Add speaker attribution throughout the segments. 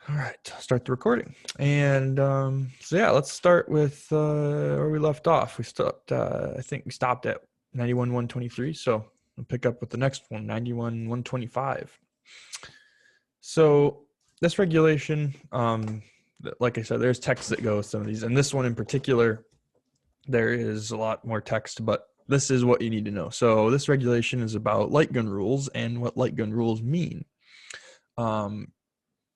Speaker 1: All right, start the recording. And so yeah, let's start with where we left off. I think we stopped at 91,123. So we'll pick up with the next one, 91,125. So this regulation, like I said, there's text that goes with some of these. And this one in particular, there is a lot more text, but this is what you need to know. So this regulation is about light gun rules and what light gun rules mean. Um,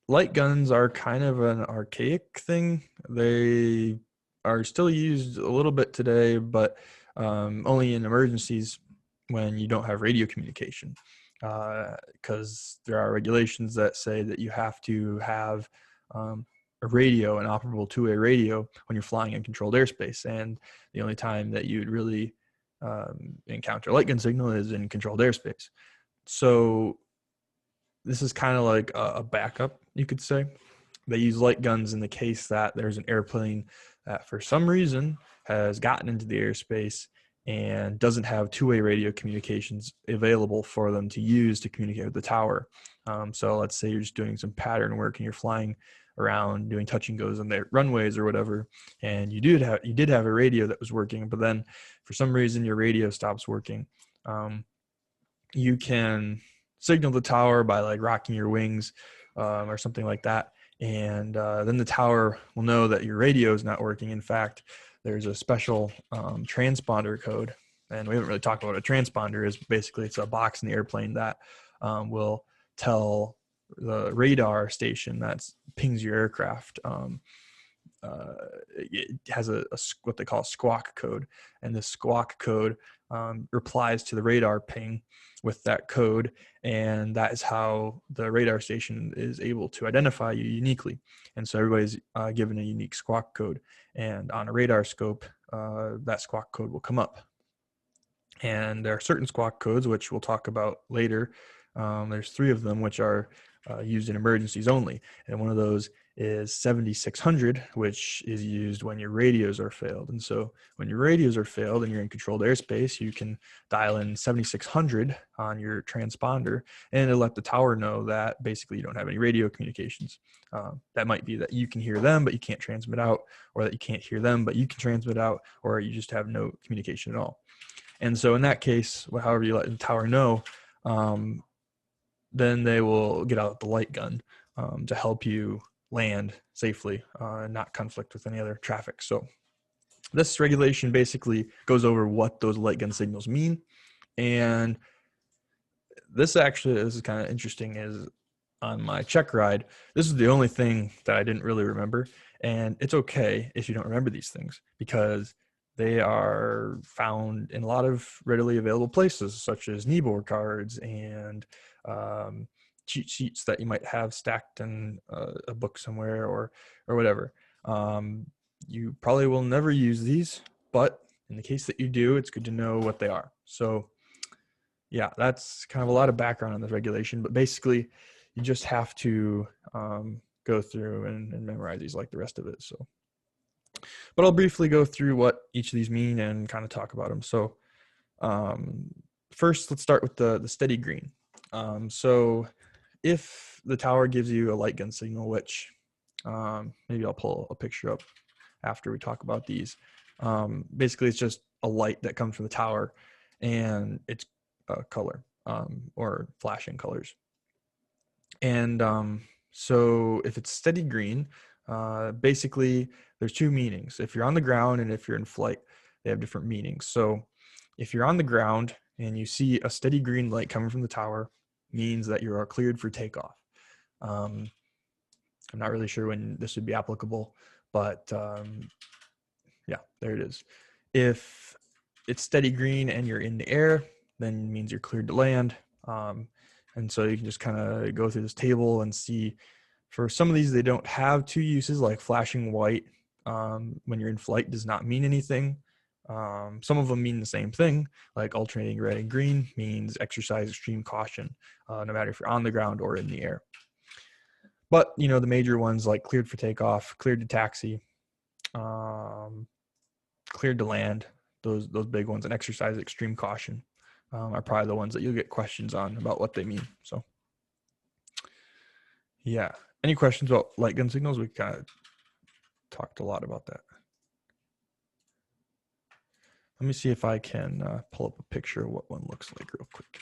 Speaker 1: Light guns are kind of an archaic thing. They are still used a little bit today, but only in emergencies when you don't have radio communication. Because there are regulations that say that you have to have a radio, an operable two-way radio, when you're flying in controlled airspace. And the only time that you'd really encounter a light gun signal is in controlled airspace. So this is kind of like a backup, you could say. They use light guns in the case that there's an airplane that for some reason has gotten into the airspace and doesn't have two-way radio communications available for them to use to communicate with the tower. So let's say you're just doing some pattern work and you're flying around doing touch and goes on the runways or whatever, and you did have a radio that was working, but then for some reason your radio stops working. You can signal the tower by like rocking your wings or something like that. And then the tower will know that your radio is not working. In fact, there's a special transponder code. And we haven't really talked about what a transponder is. Basically, it's a box in the airplane that will tell the radar station that pings your aircraft. It has what they call a squawk code. And this squawk code replies to the radar ping with that code, and that is how the radar station is able to identify you uniquely. And so everybody's given a unique squawk code, and on a radar scope, that squawk code will come up. And there are certain squawk codes, which we'll talk about later. There's 3 of them, which are used in emergencies only. And one of those is 7600, which is used when your radios are failed. And so when your radios are failed and you're in controlled airspace, you can dial in 7600 on your transponder, and it'll let the tower know that basically you don't have any radio communications. That might be that you can hear them, but you can't transmit out, or that you can't hear them, but you can transmit out, or you just have no communication at all. And so in that case, however you let the tower know, then they will get out the light gun to help you land safely and not conflict with any other traffic. So this regulation basically goes over what those light gun signals mean. And this is kind of interesting, is on my check ride, this is the only thing that I didn't really remember. And it's okay if you don't remember these things, because they are found in a lot of readily available places, such as kneeboard cards and cheat sheets that you might have stacked in a book somewhere or whatever. You probably will never use these, but in the case that you do, it's good to know what they are. So yeah, that's kind of a lot of background on the regulation, but basically you just have to go through and memorize these like the rest of it. So, but I'll briefly go through what each of these mean and kind of talk about them. So first, let's start with the steady green. So if the tower gives you a light gun signal, which maybe I'll pull a picture up after we talk about these. Basically, it's just a light that comes from the tower, and it's a color or flashing colors. And so if it's steady green, basically there's 2 meanings. If you're on the ground and if you're in flight, they have different meanings. So if you're on the ground and you see a steady green light coming from the tower, means that you are cleared for takeoff. I'm not really sure when this would be applicable, but yeah, there it is. If it's steady green and you're in the air, then it means you're cleared to land. And so you can just kind of go through this table and see, for some of these, they don't have 2 uses, like flashing white when you're in flight does not mean anything. Some of them mean the same thing, like alternating red and green means exercise extreme caution, no matter if you're on the ground or in the air. But, the major ones like cleared for takeoff, cleared to taxi, cleared to land, those big ones, and exercise extreme caution are probably the ones that you'll get questions on about what they mean. So, yeah. Any questions about light gun signals? We kind of talked a lot about that. Let me see if I can pull up a picture of what one looks like real quick here.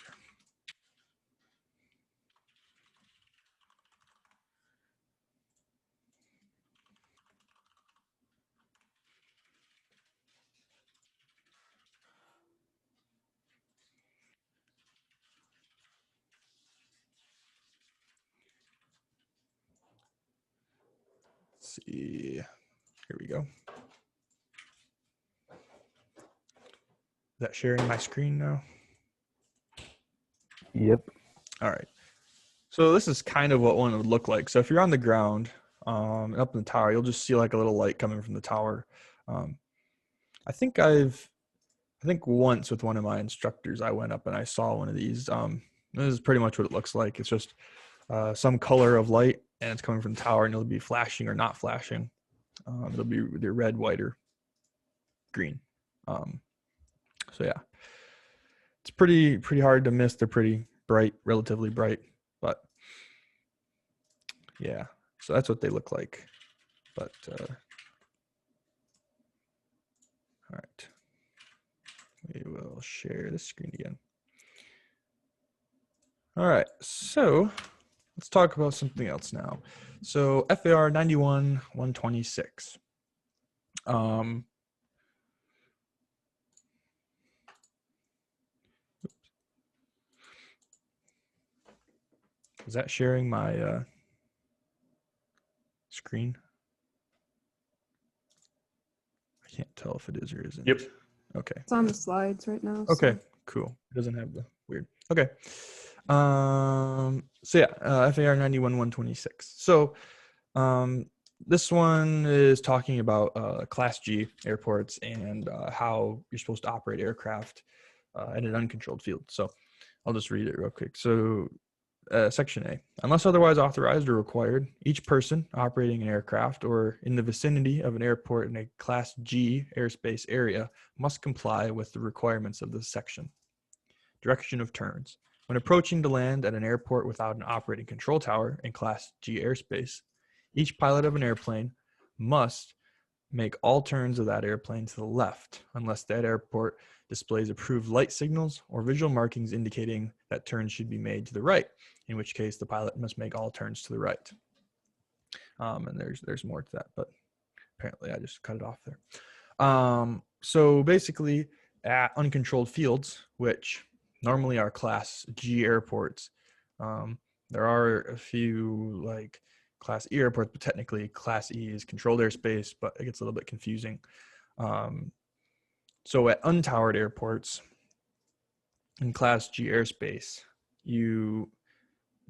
Speaker 1: Let's see. Here we go. Is that sharing my screen now?
Speaker 2: Yep.
Speaker 1: All right. So this is kind of what one would look like. So if you're on the ground, up in the tower, you'll just see like a little light coming from the tower. I think once with one of my instructors, I went up and I saw one of these. This is pretty much what it looks like. It's just some color of light, and it's coming from the tower, and it'll be flashing or not flashing. It'll be either red, white, or green. So yeah, it's pretty hard to miss. They're pretty bright, relatively bright, but yeah. So that's what they look like. But all right, we will share this screen again. All right, so let's talk about something else now. So FAR 91-126. Is that sharing my screen? I can't tell if it is or isn't.
Speaker 2: Yep.
Speaker 1: Okay.
Speaker 3: It's on the slides right now.
Speaker 1: Okay,
Speaker 3: So.
Speaker 1: cool. It doesn't have the weird. Okay. So yeah, FAR 91-126. So this one is talking about Class G airports and how you're supposed to operate aircraft in an uncontrolled field. So I'll just read it real quick. So Section A, unless otherwise authorized or required, each person operating an aircraft or in the vicinity of an airport in a Class G airspace area must comply with the requirements of this section. Direction of turns. When approaching to land at an airport without an operating control tower in Class G airspace, each pilot of an airplane must make all turns of that airplane to the left unless that airport displays approved light signals or visual markings indicating that turns should be made to the right, in which case the pilot must make all turns to the right. And there's more to that, but apparently I just cut it off there. So basically at uncontrolled fields, which normally are Class G airports, there are a few like Class E airports, but technically Class E is controlled airspace, but it gets a little bit confusing. So at untowered airports in Class G airspace, you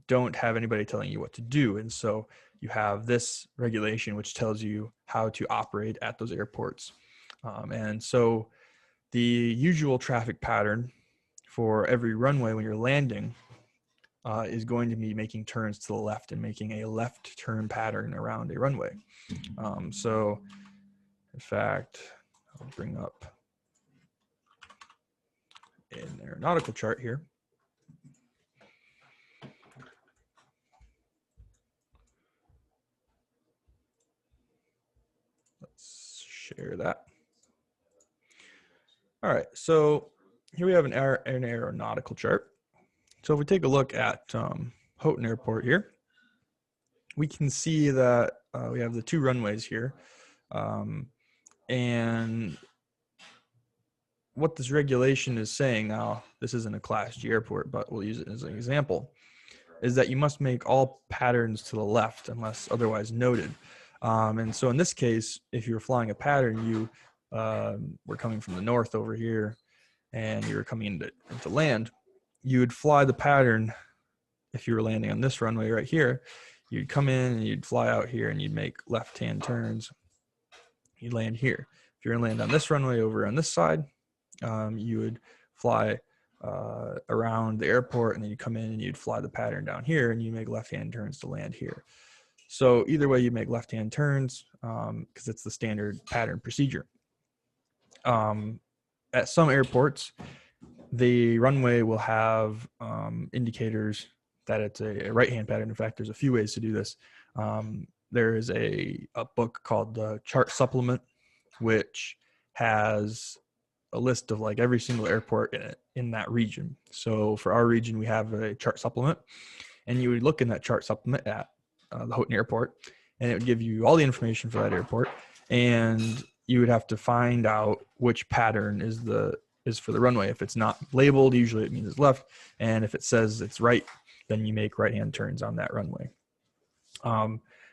Speaker 1: don't have anybody telling you what to do. And so you have this regulation which tells you how to operate at those airports. And so the usual traffic pattern for every runway when you're landing is going to be making turns to the left and making a left turn pattern around a runway. So in fact, I'll bring up an aeronautical chart here. Let's share that. All right, so here we have an aeronautical chart. So if we take a look at Houghton Airport here, we can see that we have the two runways here. And what this regulation is saying, now this isn't a Class G airport, but we'll use it as an example, is that you must make all patterns to the left unless otherwise noted. And so in this case, if you're flying a pattern, you were coming from the north over here and you were coming into land, you would fly the pattern. If you were landing on this runway right here, you'd come in and you'd fly out here and you'd make left-hand turns. You'd land here. If you're gonna land on this runway over on this side, you would fly around the airport and then you come in and you'd fly the pattern down here and you make left-hand turns to land here. So either way you make left-hand turns because it's the standard pattern procedure. At some airports, the runway will have indicators that it's a right-hand pattern. In fact, there's a few ways to do this. There is a book called the Chart Supplement, which has a list of like every single airport in that region. So for our region, we have a chart supplement, and you would look in that chart supplement at the Houghton Airport, and it would give you all the information for that airport, and you would have to find out which pattern is for the runway. If it's not labeled, usually it means it's left, and if it says it's right, then you make right-hand turns on that runway.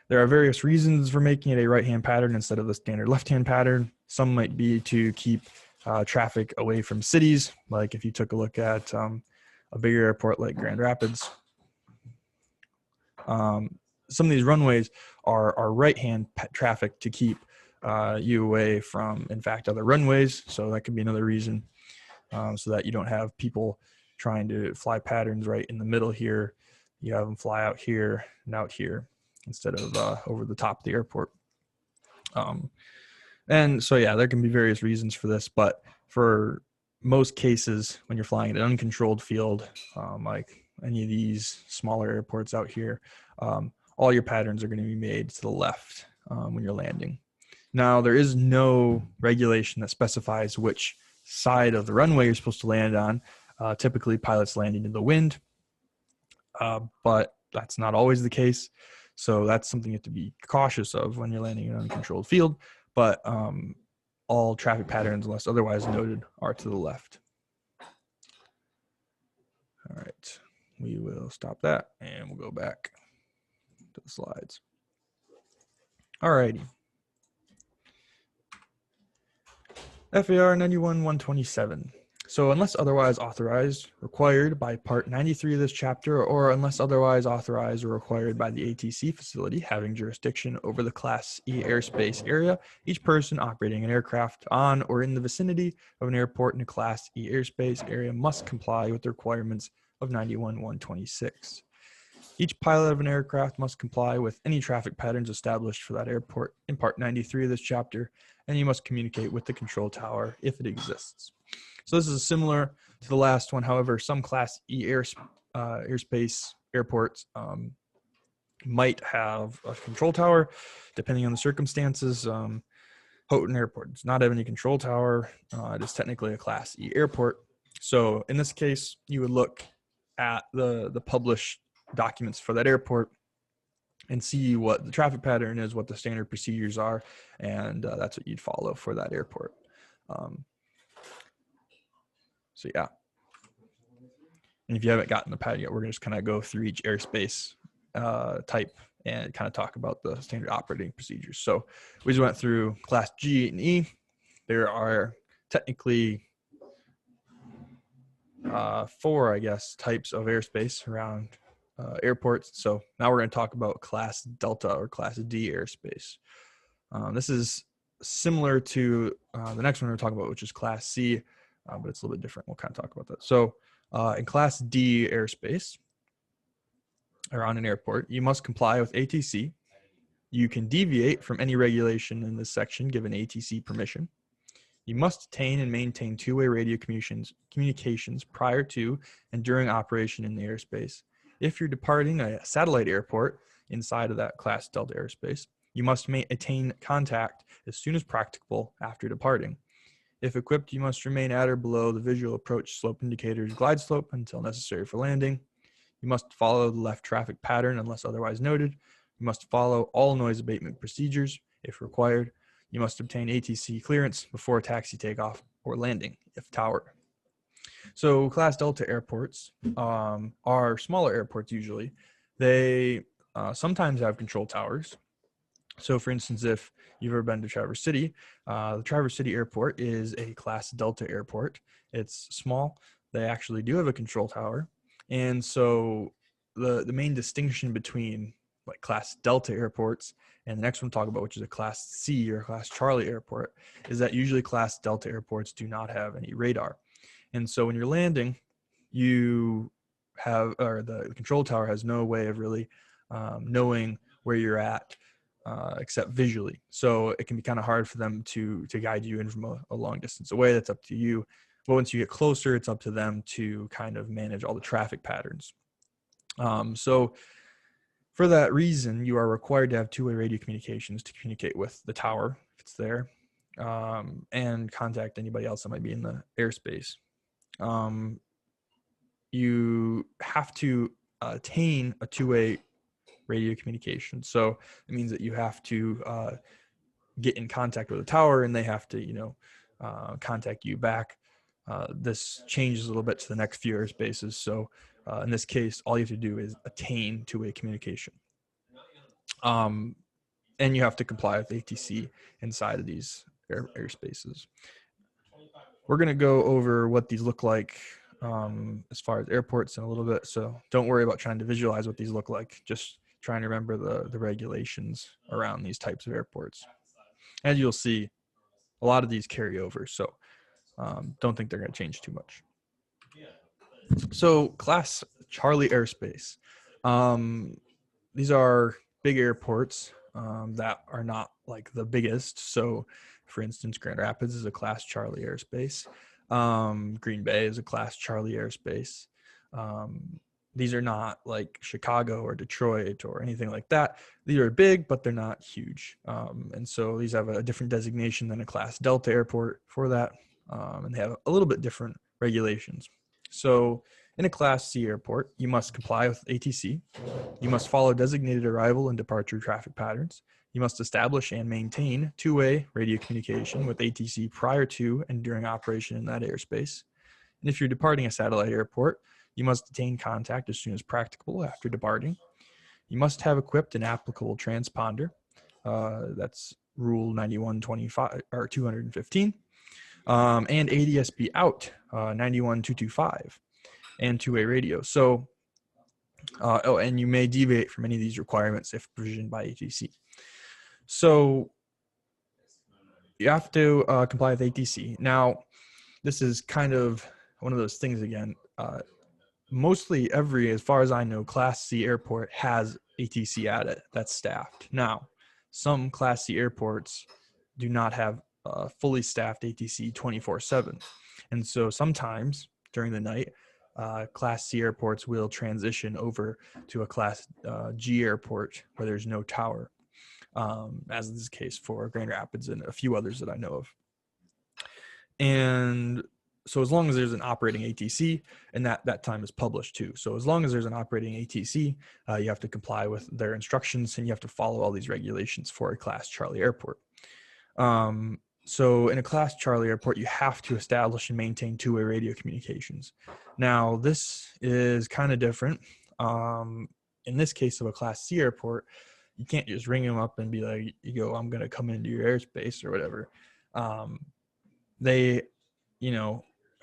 Speaker 1: There are various reasons for making it a right-hand pattern instead of the standard left-hand pattern. Some might be to keep traffic away from cities, like if you took a look at a bigger airport like Grand Rapids. Some of these runways are right-hand traffic to keep you away from, in fact, other runways. So that could be another reason, so that you don't have people trying to fly patterns right in the middle here. You have them fly out here and out here instead of over the top of the airport. And so, yeah, there can be various reasons for this, but for most cases, when you're flying at an uncontrolled field, like any of these smaller airports out here, all your patterns are going to be made to the left when you're landing. Now, there is no regulation that specifies which side of the runway you're supposed to land on. Typically, pilots land into the wind, but that's not always the case. So that's something you have to be cautious of when you're landing in an uncontrolled field. But all traffic patterns, unless otherwise noted, are to the left. All right, we will stop that and we'll go back to the slides. All righty. FAR 91-127. So unless otherwise authorized, required by Part 93 of this chapter, or unless otherwise authorized or required by the ATC facility having jurisdiction over the Class E airspace area, each person operating an aircraft on or in the vicinity of an airport in a Class E airspace area must comply with the requirements of 91-126. Each pilot of an aircraft must comply with any traffic patterns established for that airport in Part 93 of this chapter, and you must communicate with the control tower if it exists. So this is similar to the last one. However, some Class E airspace airports might have a control tower, depending on the circumstances. Houghton Airport does not have any control tower. It is technically a Class E airport. So in this case, you would look at the published documents for that airport and see what the traffic pattern is, what the standard procedures are, and that's what you'd follow for that airport. So yeah. And if you haven't gotten the pad yet, we're going to just kind of go through each airspace type and kind of talk about the standard operating procedures. So we just went through Class G and E. There are technically 4, I guess, types of airspace around airports. So now we're going to talk about Class Delta or Class D airspace. This is similar to the next one we're talking about, which is Class C, but it's a little bit different. We'll kind of talk about that. So in Class D airspace, around an airport, you must comply with ATC. You can deviate from any regulation in this section given ATC permission. You must obtain and maintain two-way radio communications prior to and during operation in the airspace. If you're departing a satellite airport inside of that Class Delta airspace, you must maintain contact as soon as practicable after departing. If equipped, you must remain at or below the visual approach slope indicator's glide slope until necessary for landing. You must follow the left traffic pattern unless otherwise noted. You must follow all noise abatement procedures if required. You must obtain ATC clearance before taxi takeoff or landing if tower. So Class Delta airports are smaller airports usually. They sometimes have control towers. So for instance, if you've ever been to Traverse City, the Traverse City Airport is a Class Delta airport. It's small. They actually do have a control tower. And so the main distinction between like Class Delta airports and the next one we'll talk about, which is a Class C or Class Charlie airport, is that usually Class Delta airports do not have any radar. And so when you're landing, you have, or the control tower has no way of really knowing where you're at except visually. So it can be kind of hard for them to guide you in from a long distance away. That's up to you. But once you get closer, it's up to them to kind of manage all the traffic patterns. So For that reason, you are required to have two-way radio communications to communicate with the tower, if it's there, and contact anybody else that might be in the airspace. You have to attain a two-way radio communication. So it means that you have to get in contact with the tower, and they have to, contact you back. This changes a little bit to the next few airspaces. So in this case, all you have to do is attain two-way communication. And you have to comply with ATC inside of these airspaces. We're going to go over what these look like as far as airports in a little bit. So don't worry about trying to visualize what these look like. Just trying to remember the regulations around these types of airports. As you'll see, a lot of these carry over. So don't think they're going to change too much. So Class Charlie airspace. These are big airports that are not like the biggest. So for instance, Grand Rapids is a Class Charlie airspace. Green Bay is a Class Charlie airspace. These are not like Chicago or Detroit or anything like that. These are big, but they're not huge. And so these have a different designation than a Class Delta airport for that. And they have a little bit different regulations. So in a Class C airport, you must comply with ATC. You must follow designated arrival and departure traffic patterns. You must establish and maintain two-way radio communication with ATC prior to and during operation in that airspace. And if you're departing a satellite airport, you must attain contact as soon as practicable after departing. You must have equipped an applicable transponder. That's Rule 9125 or 215. And ADSB out 91225 and two-way radio. So, and you may deviate from any of these requirements if provisioned by ATC. So you have to comply with ATC. Now, this is kind of one of those things again. Mostly every, as far as I know, Class C airport has ATC at it that's staffed. Now, some Class C airports do not have fully staffed ATC 24/7. And so sometimes during the night, Class C airports will transition over to a Class G airport where there's no tower, as is the case for Grand Rapids and a few others that I know of. And so as long as there's an operating ATC, and that time is published too. So as long as there's an operating ATC, you have to comply with their instructions and you have to follow all these regulations for a Class Charlie airport. So in a Class Charlie airport, you have to establish and maintain two-way radio communications. Now, this is kind of different. In this case of a Class C airport, you can't just ring them up and be like, I'm going to come into your airspace or whatever. They,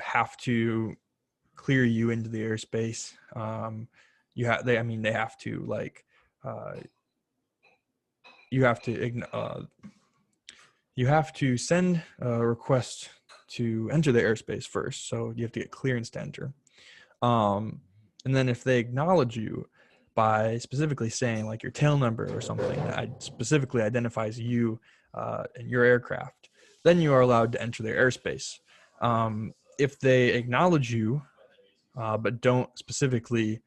Speaker 1: have to clear you into the airspace. They have to like, you have to send a request to enter the airspace first. So you have to get clearance to enter. And then if they acknowledge you by specifically saying like your tail number or something that specifically identifies you and your aircraft, then you are allowed to enter their airspace. If they acknowledge you but don't specifically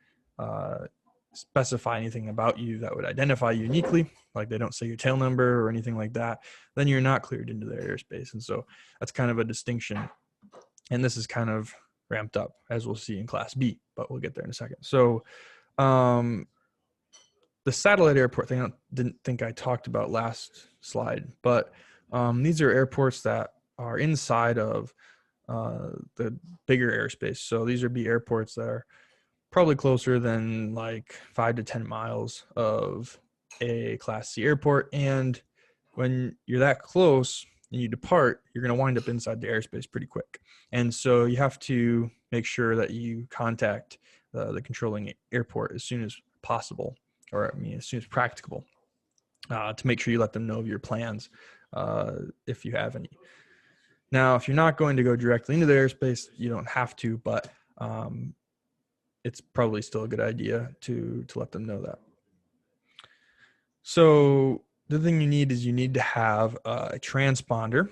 Speaker 1: specify anything about you that would identify you uniquely, like they don't say your tail number or anything like that, then you're not cleared into their airspace. And so that's kind of a distinction. And this is kind of ramped up, as we'll see in Class B, but we'll get there in a second. So the satellite airport thing, I didn't think I talked about last slide, but these are airports that are inside of the bigger airspace. So these would be airports that are probably closer than like 5 to 10 miles of a Class C airport. And when you're that close and you depart, you're going to wind up inside the airspace pretty quick. And so you have to make sure that you contact the controlling airport as soon as possible, or as soon as practicable, to make sure you let them know of your plans if you have any. Now, if you're not going to go directly into the airspace, you don't have to, but it's probably still a good idea to let them know that. So the thing you need is you need to have a transponder.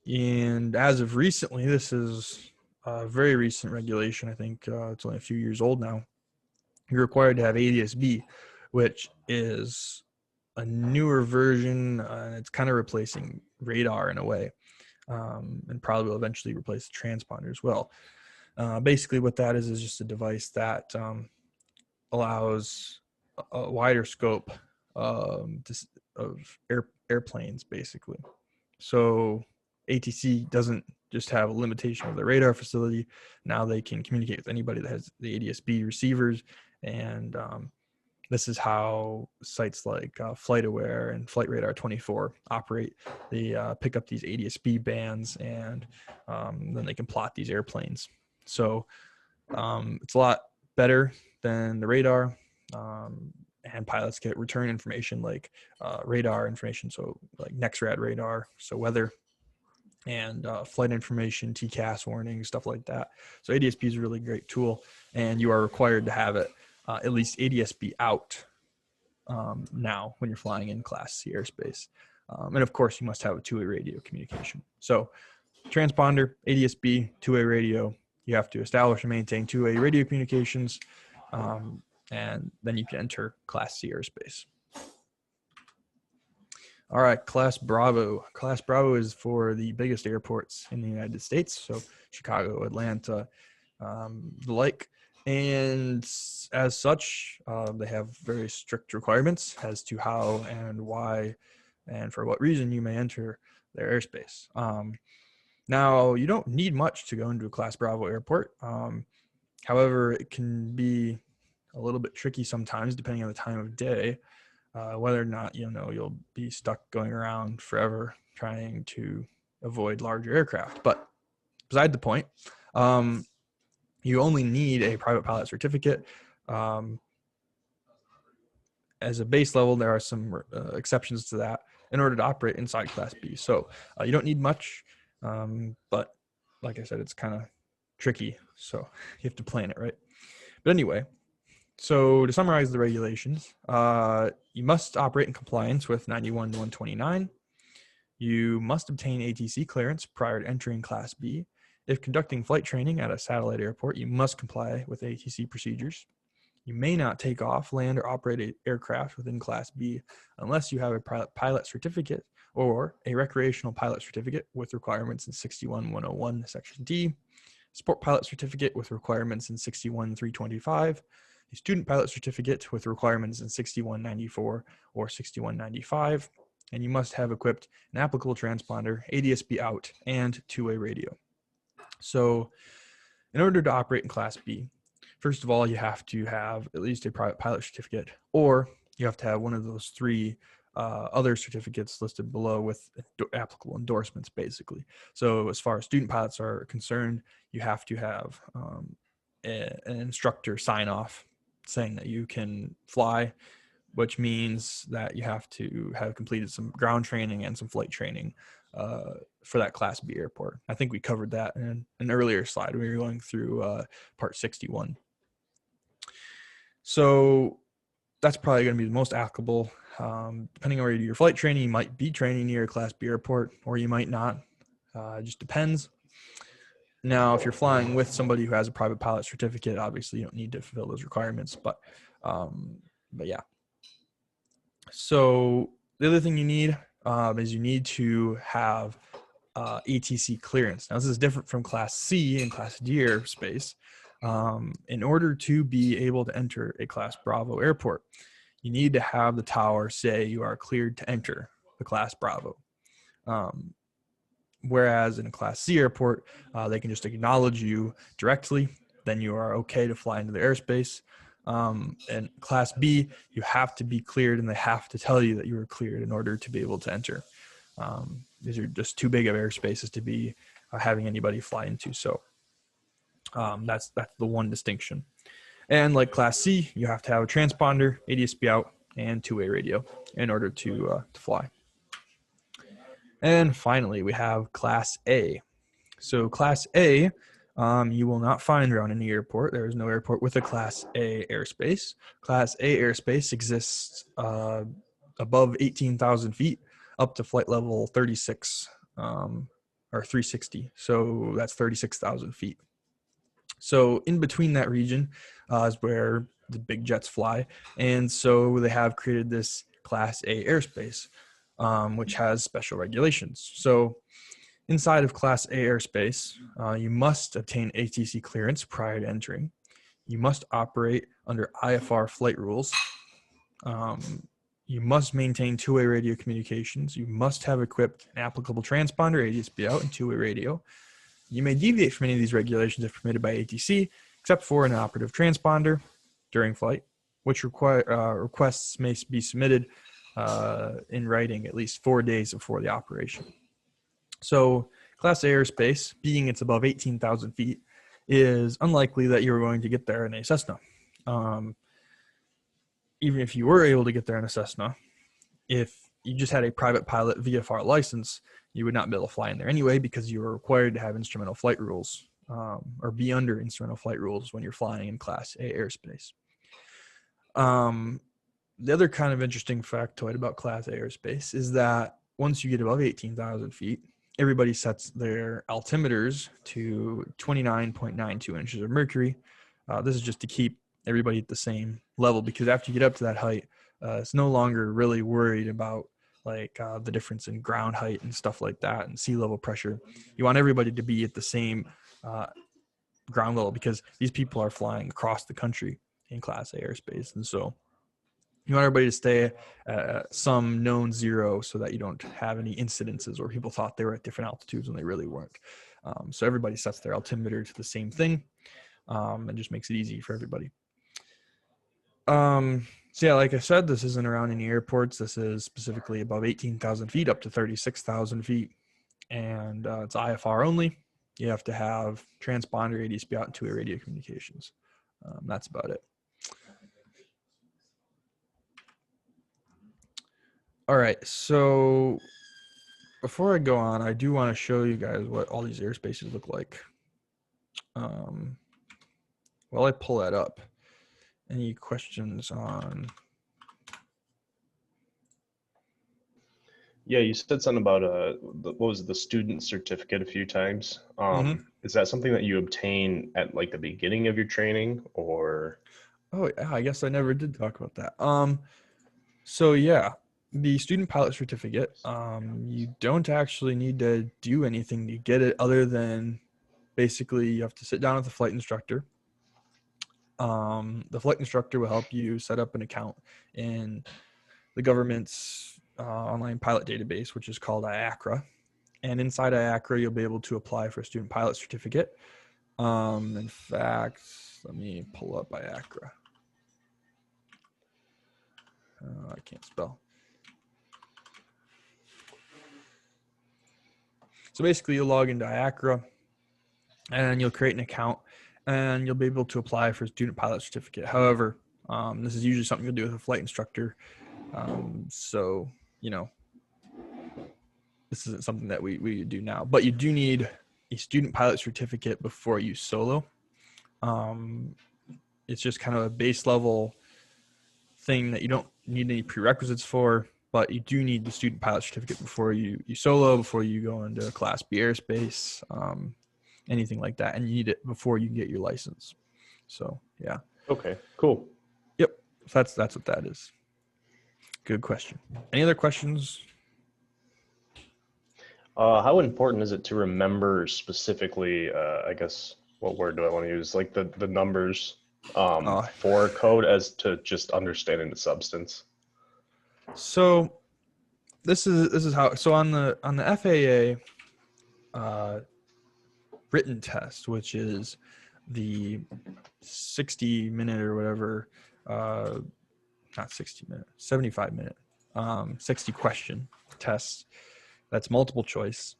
Speaker 1: And as of recently, this is a very recent regulation. I think it's only a few years old now. You're required to have ADSB which is a newer version, and it's kind of replacing radar in a way, and probably will eventually replace the transponder as well. Basically, what that is just a device that allows a wider scope of airplanes, basically. So ATC doesn't just have a limitation of the radar facility. Now they can communicate with anybody that has the ADS-B receivers, and this is how sites like FlightAware and Flight Radar 24 operate. They pick up these ADS-B bands, and then they can plot these airplanes. So it's a lot better than the radar, and pilots get return information like radar information, so like NEXRAD radar, so weather, and flight information, TCAS warnings, stuff like that. So ADS-B is a really great tool, and you are required to have it at least ADS-B out now when you're flying in Class C airspace. And of course, you must have a two-way radio communication. So transponder, ADS-B, two-way radio. You have to establish and maintain two-way radio communications, and then you can enter Class C airspace. All right, Class Bravo. Class Bravo is for the biggest airports in the United States, so Chicago, Atlanta, the like. And as such, they have very strict requirements as to how and why and for what reason you may enter their airspace. Now, you don't need much to go into a Class Bravo airport. However, it can be a little bit tricky sometimes depending on the time of day, whether or not you'll be stuck going around forever trying to avoid larger aircraft. But beside the point, you only need a private pilot certificate. As a base level, there are some exceptions to that in order to operate inside Class B. So you don't need much, but like I said, it's kind of tricky. So you have to plan it right. But anyway, so to summarize the regulations, you must operate in compliance with 91 to 129. You must obtain ATC clearance prior to entering Class B. If conducting flight training at a satellite airport, you must comply with ATC procedures. You may not take off, land, or operate an aircraft within Class B unless you have a pilot certificate or a recreational pilot certificate with requirements in 61-101 Section D, sport pilot certificate with requirements in 61-325, a student pilot certificate with requirements in 61-94 or 61-95, and you must have equipped an applicable transponder, ADS-B out, and two-way radio. So in order to operate in Class B, first of all, you have to have at least a private pilot certificate, or you have to have one of those three other certificates listed below with applicable endorsements, basically. So as far as student pilots are concerned, you have to have an instructor sign off saying that you can fly, which means that you have to have completed some ground training and some flight training for that Class B airport. I think we covered that in an earlier slide. We were going through part 61. So that's probably going to be the most applicable. Depending on where you do your flight training, you might be training near a Class B airport, or you might not. It just depends. Now, if you're flying with somebody who has a private pilot certificate, obviously you don't need to fulfill those requirements. But yeah. So the other thing you need is you need to have ATC clearance. Now, this is different from Class C and Class D airspace. In order to be able to enter a Class Bravo airport, you need to have the tower say you are cleared to enter the Class Bravo. Whereas in a Class C airport, they can just acknowledge you directly, then you are okay to fly into the airspace. And Class B, you have to be cleared, and they have to tell you that you are cleared in order to be able to enter. These are just too big of airspaces to be having anybody fly into. So that's the one distinction. And like Class C, you have to have a transponder, ADS-B out, and two-way radio in order to fly. And finally, we have Class A. So Class A, you will not find around any airport. There is no airport with a Class A airspace. Class A airspace exists above 18,000 feet up to flight level 36 or 360. So that's 36,000 feet. So in between that region is where the big jets fly. And so they have created this Class A airspace, which has special regulations. So inside of Class A airspace, you must obtain ATC clearance prior to entering. You must operate under IFR flight rules. You must maintain two-way radio communications. You must have equipped an applicable transponder, ADS-B out, and two-way radio. You may deviate from any of these regulations if permitted by ATC, except for an operative transponder during flight, which requests may be submitted in writing at least 4 days before the operation. So Class A airspace, being it's above 18,000 feet, is unlikely that you're going to get there in a Cessna. Even if you were able to get there in a Cessna, if you just had a private pilot VFR license, you would not be able to fly in there anyway because you are required to have instrumental flight rules or be under instrumental flight rules when you're flying in Class A airspace. The other kind of interesting factoid about Class A airspace is that once you get above 18,000 feet, everybody sets their altimeters to 29.92 inches of mercury. This is just to keep everybody at the same level, because after you get up to that height, it's no longer really worried about like the difference in ground height and stuff like that and sea level pressure. You want everybody to be at the same ground level because these people are flying across the country in Class A airspace. And so you want everybody to stay at some known zero so that you don't have any incidences where people thought they were at different altitudes when they really weren't. So everybody sets their altimeter to the same thing and just makes it easy for everybody. So yeah, like I said, this isn't around any airports. This is specifically above 18,000 feet up to 36,000 feet. And it's IFR only. You have to have transponder, ADS-B out, and two-way radio communications. That's about it. All right, so before I go on, I do want to show you guys what all these airspaces look like. While I pull that up, any questions on?
Speaker 2: Yeah, you said something about what was it, the student certificate a few times. Is that something that you obtain at like the beginning of your training, or?
Speaker 1: Oh, yeah, I guess I never did talk about that. So yeah, the student pilot certificate, you don't actually need to do anything to get it other than basically you have to sit down with the flight instructor. The flight instructor will help you set up an account in the government's online pilot database, which is called IACRA. And inside IACRA, you'll be able to apply for a student pilot certificate. In fact, let me pull up IACRA. I can't spell. So basically, you'll log into IACRA, and you'll create an account, and you'll be able to apply for a student pilot certificate. However, this is usually something you'll do with a flight instructor. So, you know, this isn't something that we do now, but you do need a student pilot certificate before you solo. It's just kind of a base level thing that you don't need any prerequisites for, but you do need the student pilot certificate before you solo, before you go into Class B airspace, anything like that. And you need it before you get your license. So, yeah.
Speaker 2: Okay, cool.
Speaker 1: Yep. So that's what that is. Good question. Any other questions?
Speaker 2: How important is it to remember specifically, I guess, what word do I want to use? Like the numbers for code as to just understanding the substance?
Speaker 1: So this is how, so on the FAA written test, which is the 60-minute or whatever, not 60-minute, 75-minute, 60-question test. That's multiple choice.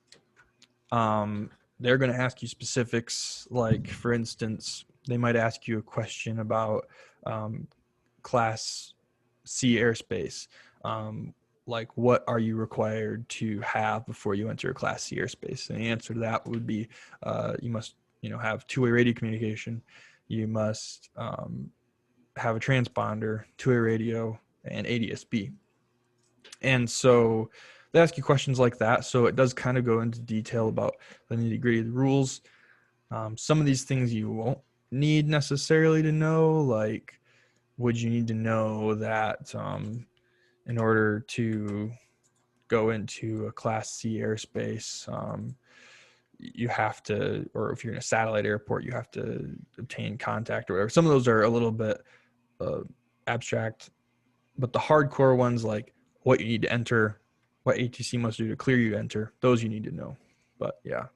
Speaker 1: They're going to ask you specifics, like, for instance, they might ask you a question about Class C airspace. Like, what are you required to have before you enter a Class C airspace? And the answer to that would be you must, have two-way radio communication. You must have a transponder, two-way radio, and ADS-B. And so they ask you questions like that. So it does kind of go into detail about the nitty-gritty of the rules. Some of these things you won't need necessarily to know, like would you need to know that in order to go into a Class C airspace, you have to, or if you're in a satellite airport, you have to obtain contact or whatever. Some of those are a little bit abstract, but the hardcore ones, like what you need to enter, what ATC must do to clear you to enter, those you need to know. But yeah,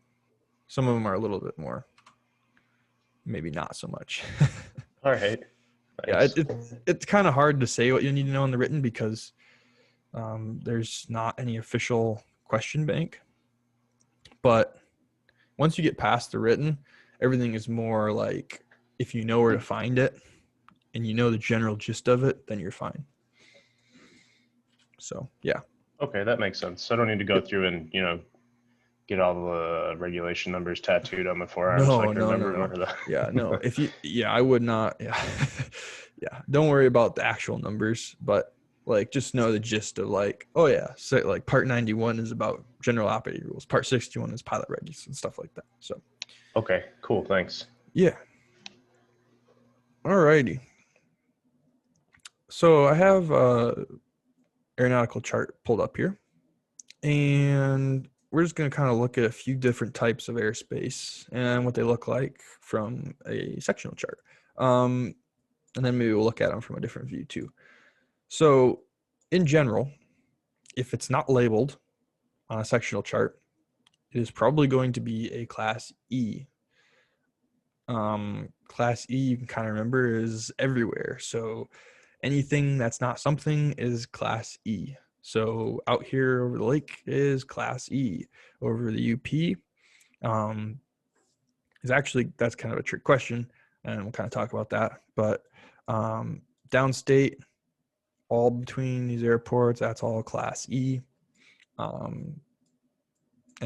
Speaker 1: some of them are a little bit more, maybe not so much.
Speaker 2: All right.
Speaker 1: Yeah,
Speaker 2: Nice.
Speaker 1: it's kind of hard to say what you need to know in the written because there's not any official question bank. But once you get past the written, everything is more like if you know where to find it and you know the general gist of it, then you're fine. So yeah.
Speaker 2: Okay, that makes sense. So I don't need to go
Speaker 1: Yep.
Speaker 2: through and, get all the regulation numbers tattooed on my forearm so I
Speaker 1: No,
Speaker 2: can
Speaker 1: no, no,
Speaker 2: remember
Speaker 1: no.
Speaker 2: where the
Speaker 1: Yeah, no. If you, yeah, I would not. Yeah, yeah. Don't worry about the actual numbers, but like just know the gist of like, oh yeah, so like Part 91 is about general operating rules. Part 61 is pilot regs and stuff like that. So
Speaker 2: Okay, cool. Thanks.
Speaker 1: yeah. Alrighty. So I have aeronautical chart pulled up here, and we're just going to kind of look at a few different types of airspace and what they look like from a sectional chart. And then maybe we'll look at them from a different view too. So in general, if it's not labeled on a sectional chart, it is probably going to be a Class E. Class E, you can kind of remember, is everywhere. So anything that's not something is Class E. So out here over the lake is Class E. Over the UP is actually, that's kind of a trick question, and we'll kind of talk about that. But downstate, all between these airports, that's all Class E. And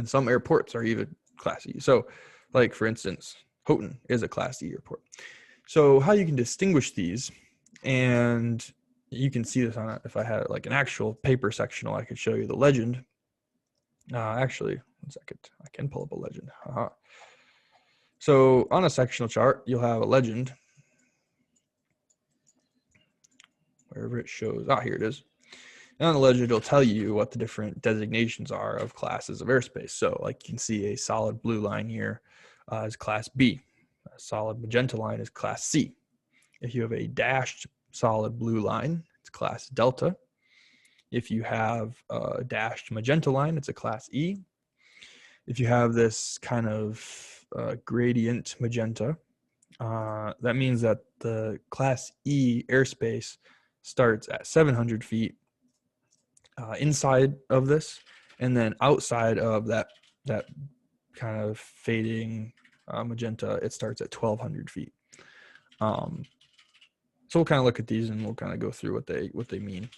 Speaker 1: some airports are even Class E. So, like for instance, Houghton is a Class E airport. So, how you can distinguish these, and you can see this on it. If I had like an actual paper sectional, I could show you the legend. Actually, 1 second, I can pull up a legend. So, on a sectional chart, you'll have a legend. Wherever it shows, here it is. And on the legend, it'll tell you what the different designations are of classes of airspace. So like you can see a solid blue line here is Class B. A solid magenta line is Class C. If you have a dashed solid blue line, it's Class Delta. If you have a dashed magenta line, it's a Class E. If you have this kind of gradient magenta, that means that the Class E airspace starts at 700 feet inside of this, and then outside of that kind of fading magenta, it starts at 1,200 feet. So we'll kind of look at these and we'll kind of go through what they mean.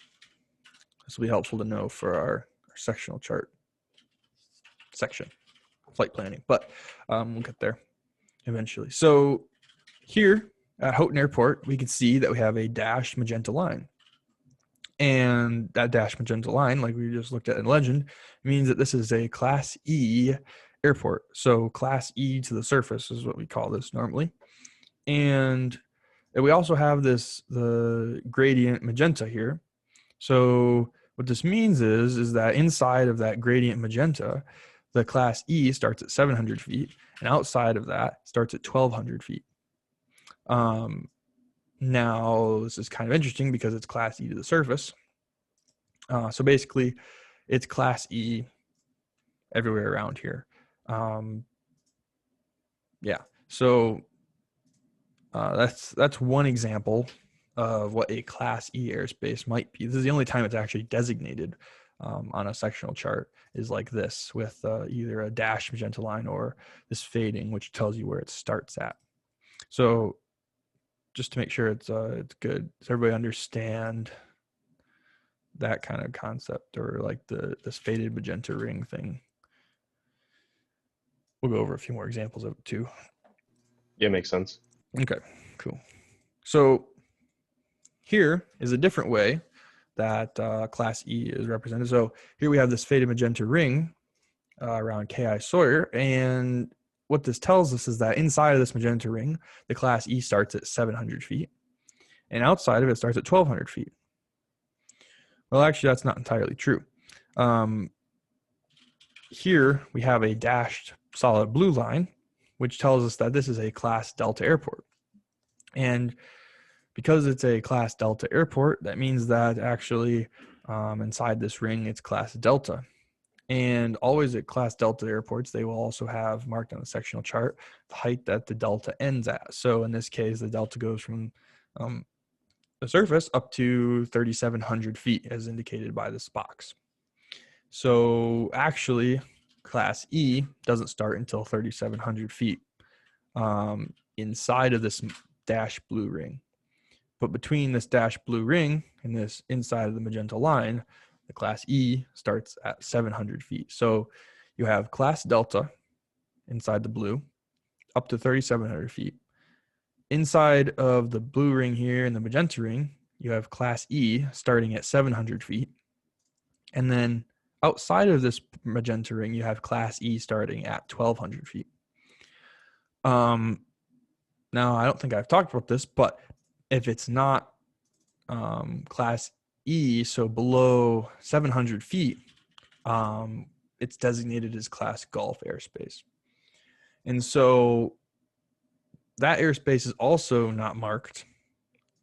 Speaker 1: This will be helpful to know for our sectional chart section, flight planning, but we'll get there eventually. So here at Houghton Airport, we can see that we have a dashed magenta line. And that dashed magenta line, like we just looked at in legend, means that this is a Class E airport. So Class E to the surface is what we call this normally. And we also have the gradient magenta here. So what this means is that inside of that gradient magenta, the Class E starts at 700 feet, and outside of that starts at 1,200 feet. Now, this is kind of interesting because it's Class E to the surface. So basically, it's Class E everywhere around here. Yeah, so that's one example of what a Class E airspace might be. This is the only time it's actually designated on a sectional chart, is like this, with either a dashed magenta line or this fading, which tells you where it starts at. So just to make sure it's good, does everybody understand that kind of concept, or like this faded magenta ring thing? We'll go over a few more examples of it too.
Speaker 2: Yeah, makes sense.
Speaker 1: Okay, cool. So here is a different way that Class E is represented. So here we have this faded magenta ring around K.I. Sawyer, and what this tells us is that inside of this magenta ring, the Class E starts at 700 feet, and outside of it starts at 1,200 feet. Well, actually, that's not entirely true. Here we have a dashed solid blue line, which tells us that this is a Class Delta airport. And because it's a Class Delta airport, that means that actually inside this ring, it's Class Delta. And always at Class Delta airports, they will also have marked on the sectional chart the height that the delta ends at. So in this case, the delta goes from the surface up to 3,700 feet as indicated by this box. So actually, Class E doesn't start until 3,700 feet inside of this dash blue ring. But between this dash blue ring and this inside of the magenta line, the Class E starts at 700 feet. So you have Class Delta inside the blue up to 3,700 feet. Inside of the blue ring here and the magenta ring, you have Class E starting at 700 feet. And then outside of this magenta ring, you have Class E starting at 1,200 feet. Now, I don't think I've talked about this, but if it's not Class E, so below 700 feet, it's designated as Class Gulf airspace. And so that airspace is also not marked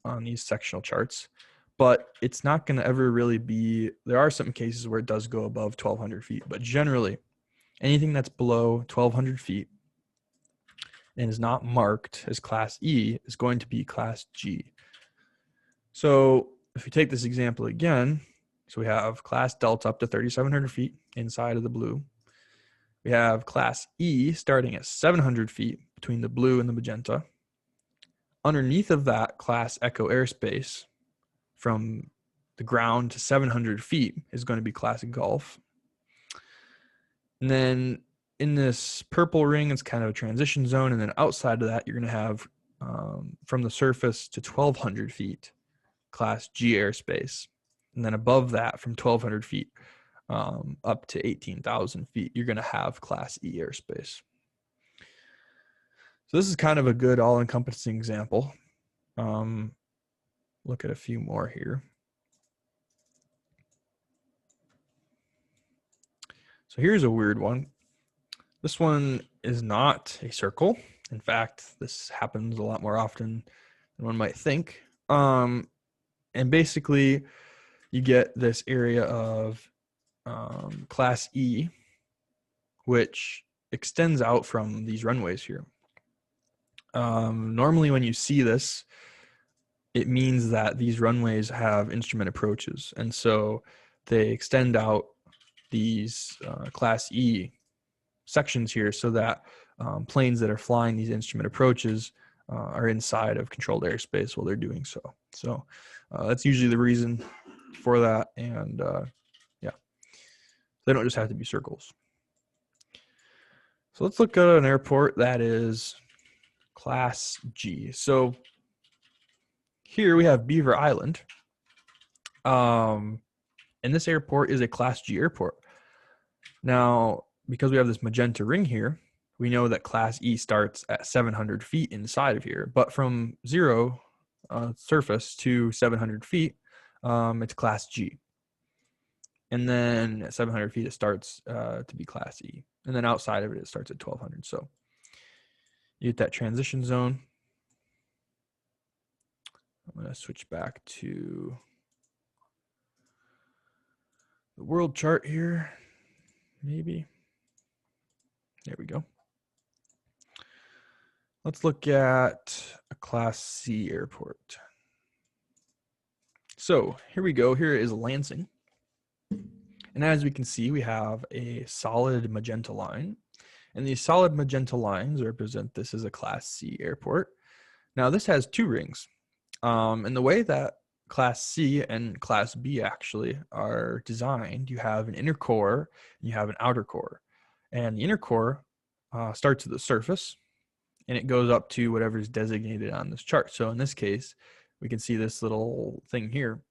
Speaker 1: on these sectional charts, but it's not going to ever really be, there are some cases where it does go above 1,200 feet, but generally anything that's below 1,200 feet and is not marked as Class E is going to be Class G. So if we take this example again, so we have Class Delta up to 3,700 feet inside of the blue. We have Class E starting at 700 feet between the blue and the magenta. Underneath of that Class Echo airspace from the ground to 700 feet is going to be Class Gulf. And then in this purple ring, it's kind of a transition zone. And then outside of that, you're going to have from the surface to 1,200 feet, Class G airspace. And then above that, from 1,200 feet up to 18,000 feet, you're going to have Class E airspace. So this is kind of a good all-encompassing example. Look at a few more here. So here's a weird one. This one is not a circle. In fact, this happens a lot more often than one might think. And basically, you get this area of Class E, which extends out from these runways here. Normally, when you see this, it means that these runways have instrument approaches. And so they extend out these Class E sections here so that planes that are flying these instrument approaches are inside of controlled airspace while they're doing so. So that's usually the reason for that. And yeah, they don't just have to be circles. So let's look at an airport that is Class G. So here we have Beaver Island. And this airport is a Class G airport. Now, because we have this magenta ring here, we know that Class E starts at 700 feet inside of here. But from zero surface to 700 feet, it's Class G. And then at 700 feet, it starts to be Class E. And then outside of it, it starts at 1,200. So you get that transition zone. I'm going to switch back to the world chart here, maybe. There we go. Let's look at a Class C airport. So here we go. Here is Lansing. And as we can see, we have a solid magenta line. And these solid magenta lines represent this as a Class C airport. Now this has two rings. And the way that Class C and Class B actually are designed, you have an inner core and you have an outer core. And the inner core starts at the surface and it goes up to whatever is designated on this chart. So in this case, we can see this little thing here.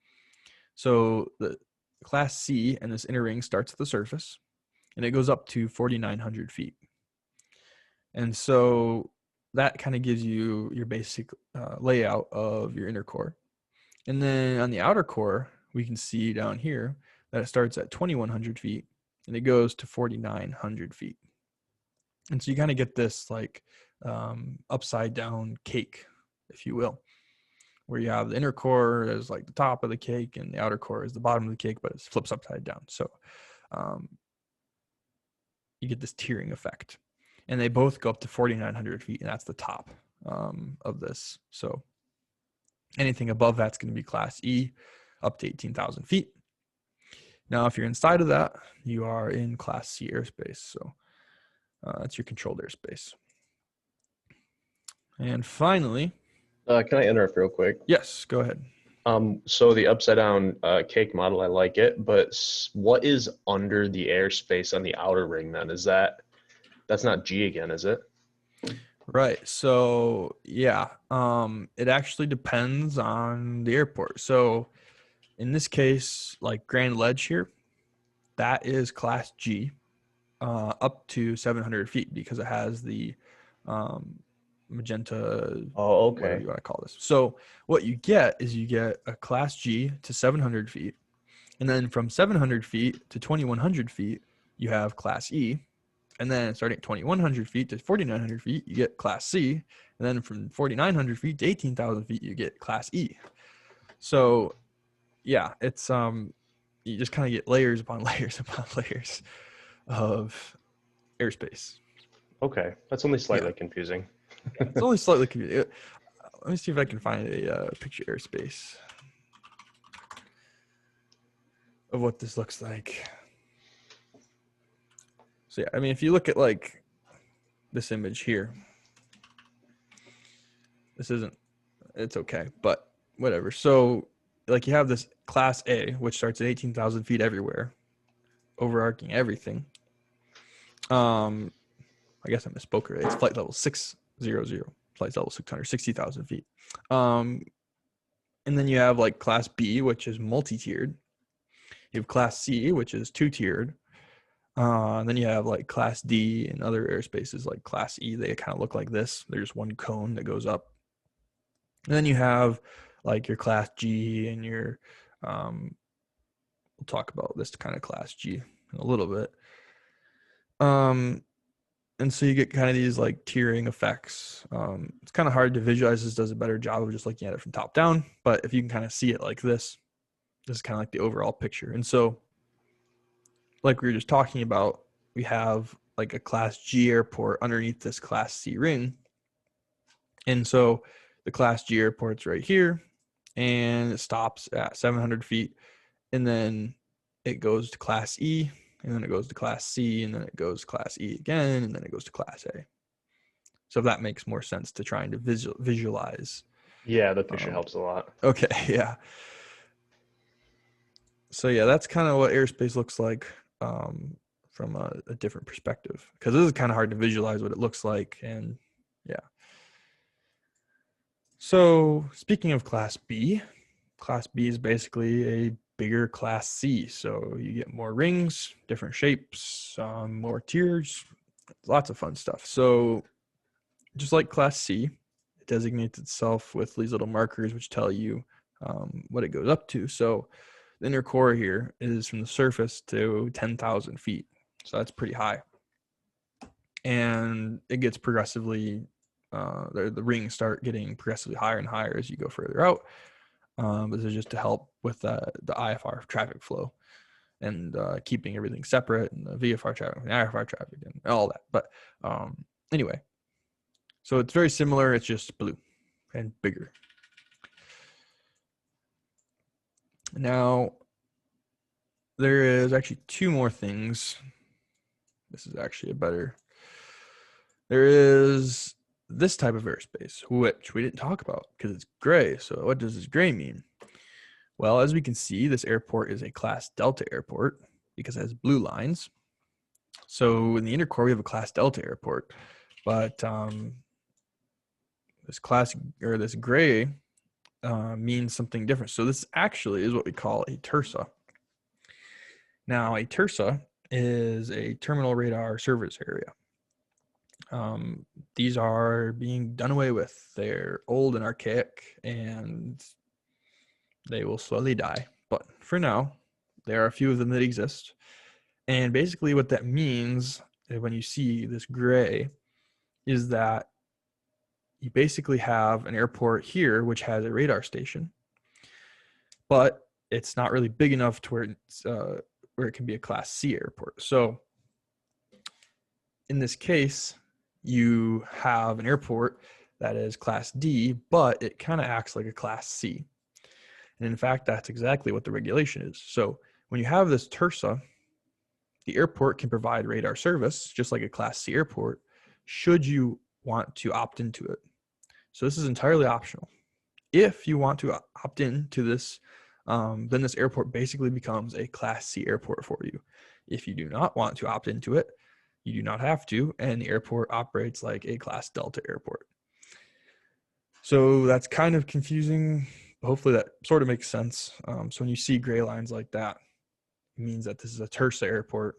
Speaker 1: So the Class C and this inner ring starts at the surface and it goes up to 4,900 feet. And so that kind of gives you your basic layout of your inner core. And then on the outer core, we can see down here that it starts at 2,100 feet and it goes to 4,900 feet. And so you kind of get this like upside down cake, if you will, where you have the inner core as like the top of the cake and the outer core is the bottom of the cake, but it flips upside down. So you get this tiering effect. And they both go up to 4,900 feet, and that's the top of this. So anything above that's going to be Class E, up to 18,000 feet. Now, if you're inside of that, you are in Class C airspace. So that's your controlled airspace. And finally,
Speaker 2: can I interrupt real quick?
Speaker 1: Yes, go ahead.
Speaker 2: So the upside down cake model, I like it, but what is under the airspace on the outer ring then? That's not G again, is it?
Speaker 1: Right. So yeah, it actually depends on the airport. So in this case, like Grand Ledge here, that is Class G, up to 700 feet because it has the magenta,
Speaker 2: Oh,
Speaker 1: whatever
Speaker 2: okay.
Speaker 1: you want to call this. So what you get is you get a Class G to 700 feet. And then from 700 feet to 2,100 feet, you have Class E. And then starting at 2,100 feet to 4,900 feet, you get Class C. And then from 4,900 feet to 18,000 feet, you get Class E. So yeah, it's you just kind of get layers upon layers upon layers of airspace.
Speaker 2: Okay, that's only slightly confusing.
Speaker 1: Yeah, it's only slightly confusing. Let me see if I can find a picture airspace of what this looks like. So yeah, I mean, if you look at like this image here, this isn't, it's okay, but whatever. So like you have this Class A, which starts at 18,000 feet everywhere, overarching everything. I guess I misspoke already. It's flight level 600, flight level 660,000 feet. And then you have like Class B, which is multi-tiered. You have Class C, which is two-tiered. And then you have like Class D and other airspaces like Class E. They kind of look like this. There's one cone that goes up. And then you have like your Class G and your, we'll talk about this kind of Class G in a little bit. And so you get kind of these like tiering effects. It's kind of hard to visualize. This does a better job of just looking at it from top down. But if you can kind of see it like this is kind of like the overall picture. And so, like we were just talking about, we have like a Class G airport underneath this Class C ring. And so the Class G airport's right here, and it stops at 700 feet. And then it goes to Class E, and then it goes to Class C, and then it goes to Class E again, and then it goes to Class A. So if that makes more sense to trying to visualize.
Speaker 2: Yeah, the picture helps a lot.
Speaker 1: Okay, yeah. So yeah, that's kind of what airspace looks like from a different perspective, because this is kind of hard to visualize what it looks like. And yeah. So speaking of Class B is basically a bigger Class C. So you get more rings, different shapes, more tiers, lots of fun stuff. So just like Class C, it designates itself with these little markers which tell you what it goes up to. So the inner core here is from the surface to 10,000 feet. So that's pretty high. And it gets progressively, the rings start getting progressively higher and higher as you go further out. This is just to help with the IFR traffic flow and keeping everything separate, and the VFR traffic and the IFR traffic and all that. But anyway, so it's very similar. It's just blue and bigger. Now, there is actually two more things. This is actually a better. There is this type of airspace, which we didn't talk about because it's gray. So what does this gray mean? Well, as we can see, this airport is a Class Delta airport because it has blue lines. So in the inner core, we have a Class Delta airport, but this gray means something different. So this actually is what we call a TERSA. Now, a TERSA is a terminal radar service area. These are being done away with. They're old and archaic, and they will slowly die. But for now, there are a few of them that exist. And basically what that means when you see this gray is that you basically have an airport here which has a radar station, but it's not really big enough to where it can be a Class C airport. So in this case, you have an airport that is Class D, but it kind of acts like a Class C. And in fact, that's exactly what the regulation is. So when you have this TERSA, the airport can provide radar service, just like a Class C airport, should you want to opt into it. So this is entirely optional. If you want to opt into this, then this airport basically becomes a Class C airport for you. If you do not want to opt into it, you do not have to, and the airport operates like a Class Delta airport. So that's kind of confusing. Hopefully that sort of makes sense. So when you see gray lines like that, it means that this is a TERSA airport,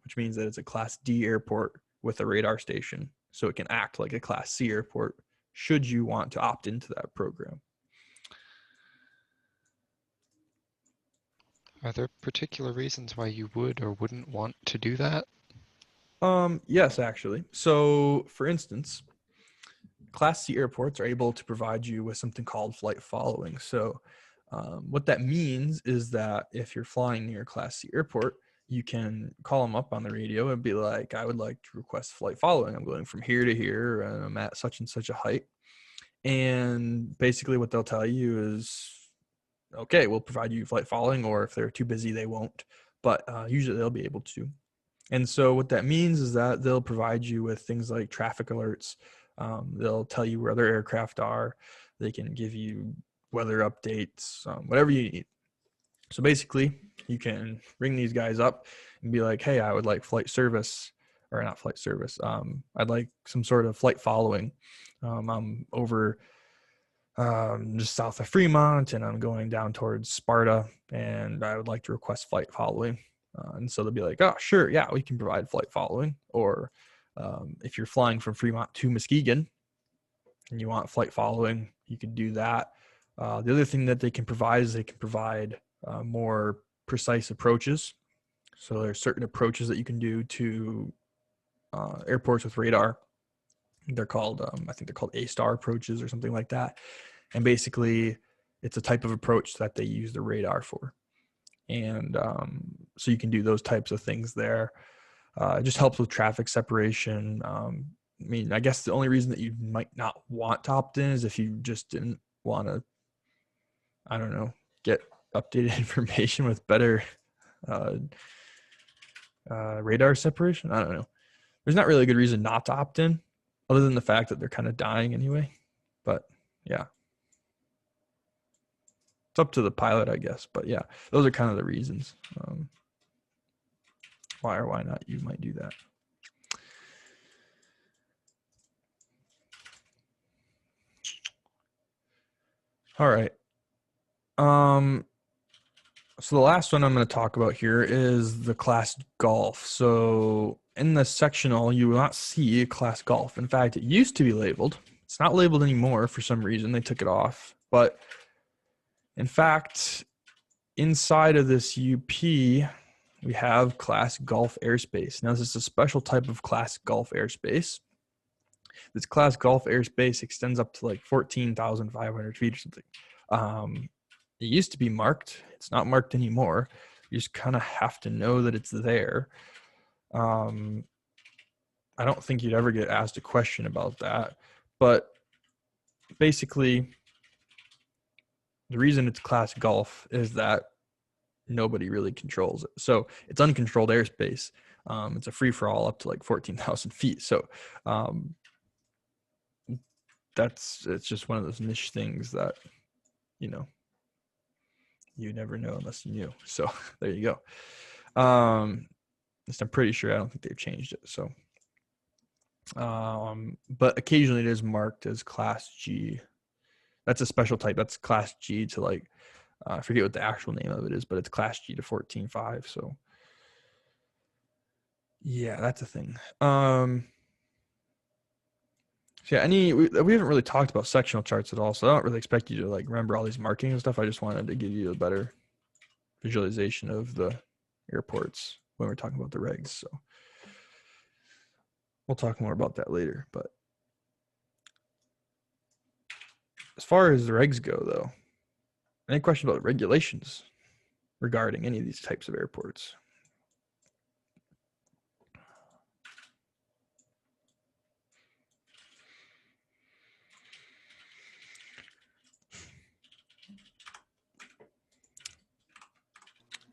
Speaker 1: which means that it's a Class D airport with a radar station. So it can act like a Class C airport should you want to opt into that program.
Speaker 3: Are there particular reasons why you would or wouldn't want to do that?
Speaker 1: Yes, actually. So for instance, Class C airports are able to provide you with something called flight following. So what that means is that if you're flying near a Class C airport, you can call them up on the radio and be like, I would like to request flight following. I'm going from here to here and I'm at such and such a height. And basically what they'll tell you is, okay, we'll provide you flight following, or if they're too busy, they won't. But usually they'll be able to. And so what that means is that they'll provide you with things like traffic alerts. They'll tell you where other aircraft are. They can give you weather updates, whatever you need. So basically, you can ring these guys up and be like, hey, I would like flight service, or not flight service. I'd like some sort of flight following. I'm over just south of Fremont and I'm going down towards Sparta and I would like to request flight following. And so they'll be like, oh, sure, yeah, we can provide flight following. Or if you're flying from Fremont to Muskegon and you want flight following, you can do that. The other thing that they can provide is they can provide more precise approaches. So there's certain approaches that you can do to airports with radar. They're called, I think they're called A-star approaches or something like that. And basically, it's a type of approach that they use the radar for. And so you can do those types of things there. It just helps with traffic separation. I mean, I guess the only reason that you might not want to opt in is if you just didn't want to, I don't know, get updated information with better radar separation. I don't know. There's not really a good reason not to opt in, other than the fact that they're kind of dying anyway. But yeah, it's up to the pilot, I guess. But yeah, those are kind of the reasons why or why not you might do that. All right. So the last one I'm going to talk about here is the Class Golf. So in the sectional, you will not see Class Golf. In fact, it used to be labeled. It's not labeled anymore for some reason. They took it off. But in fact, inside of this UP, we have Class Golf airspace. Now, this is a special type of Class Golf airspace. This Class Golf airspace extends up to like 14,500 feet or something. It used to be marked. It's not marked anymore. You just kind of have to know that it's there. I don't think you'd ever get asked a question about that. But basically, the reason it's Class Golf is that nobody really controls it. So it's uncontrolled airspace. It's a free-for-all up to like 14,000 feet. So it's just one of those niche things that, you know, you never know unless you knew. So there you go. I'm pretty sure, I don't think they've changed it. So, but occasionally it is marked as Class G. That's a special type. That's Class G to like, I forget what the actual name of it is, but it's Class G to 14.5. So yeah, that's a thing. So yeah, we haven't really talked about sectional charts at all, so I don't really expect you to like remember all these markings and stuff. I just wanted to give you a better visualization of the airports when we're talking about the regs. So we'll talk more about that later. But as far as the regs go, though, any questions about regulations regarding any of these types of airports?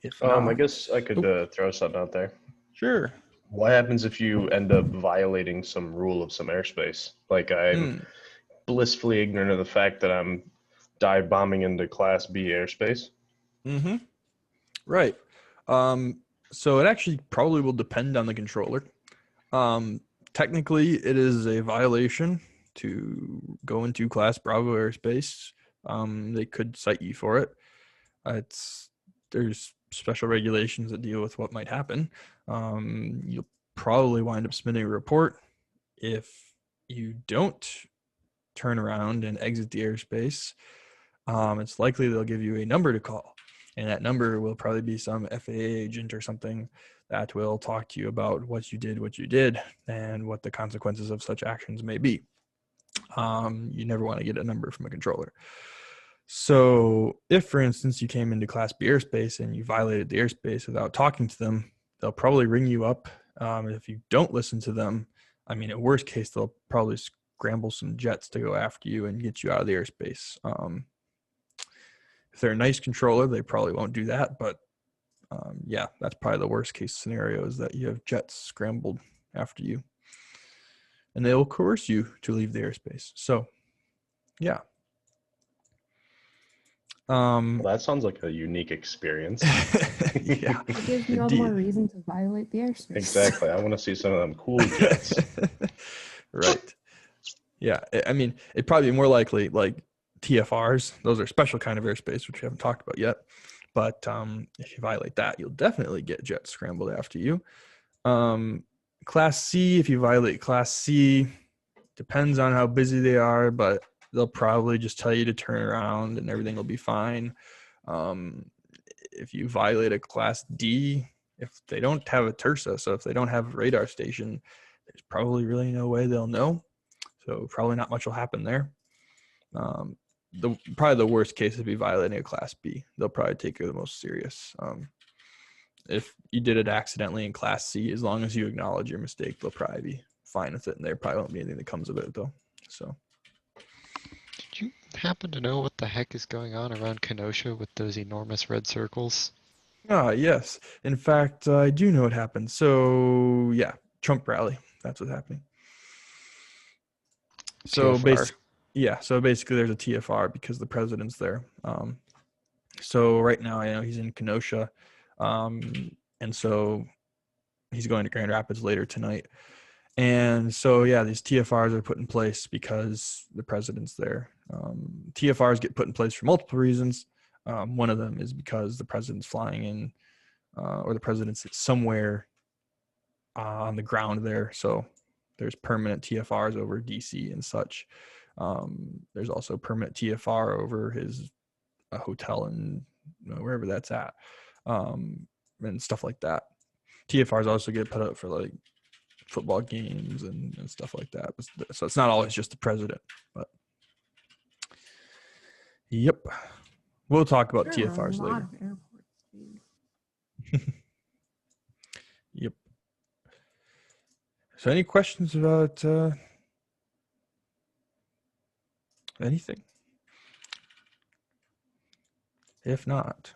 Speaker 1: If not,
Speaker 2: I guess I could throw something out there.
Speaker 1: Sure.
Speaker 2: What happens if you end up violating some rule of some airspace? Like I'm blissfully ignorant of the fact that I'm dive bombing into Class B airspace.
Speaker 1: Mm-hmm. Right. So it actually probably will depend on the controller. Technically, it is a violation to go into Class Bravo airspace. They could cite you for it. There's special regulations that deal with what might happen. You'll probably wind up submitting a report if you don't turn around and exit the airspace. It's likely they'll give you a number to call, and that number will probably be some FAA agent or something that will talk to you about what you did, and what the consequences of such actions may be. You never want to get a number from a controller. So if, for instance, you came into Class B airspace and you violated the airspace without talking to them, they'll probably ring you up. If you don't listen to them, I mean, at worst case, they'll probably scramble some jets to go after you and get you out of the airspace. If they're a nice controller, they probably won't do that. But yeah, that's probably the worst case scenario, is that you have jets scrambled after you. And they will coerce you to leave the airspace. So, yeah.
Speaker 2: Well, that sounds like a unique experience.
Speaker 1: Yeah.
Speaker 4: It gives me all the more reason to violate the airspace.
Speaker 2: Exactly. I want to see some of them cool jets.
Speaker 1: Right. Yeah. I mean, it'd probably be more likely like TFRs. Those are special kind of airspace, which we haven't talked about yet. But if you violate that, you'll definitely get jets scrambled after you. Class C, if you violate Class C, depends on how busy they are, but they'll probably just tell you to turn around and everything will be fine. If you violate a Class D, if they don't have a TERSA, so if they don't have a radar station, there's probably really no way they'll know. So probably not much will happen there. Probably the worst case would be violating a Class B. They'll probably take it the most serious. If you did it accidentally in Class C, as long as you acknowledge your mistake, they'll probably be fine with it, and there probably won't be anything that comes of it, though. So,
Speaker 3: did you happen to know what the heck is going on around Kenosha with those enormous red circles?
Speaker 1: Yes. In fact, I do know what happened. So, yeah, Trump rally. That's what's happening. So basically, there's a TFR because the president's there. So right now, I know he's in Kenosha, and so he's going to Grand Rapids later tonight. And so, yeah, these TFRs are put in place because the president's there. TFRs get put in place for multiple reasons. One of them is because the president's flying in, or the president's somewhere on the ground there. So there's permanent TFRs over DC and such. There's also permanent TFR over his hotel and wherever that's at, and stuff like that. TFRs also get put up for like football games and stuff like that. So it's not always just the president, but yep. We'll talk about TFRs later. Yep. So any questions about anything? If not,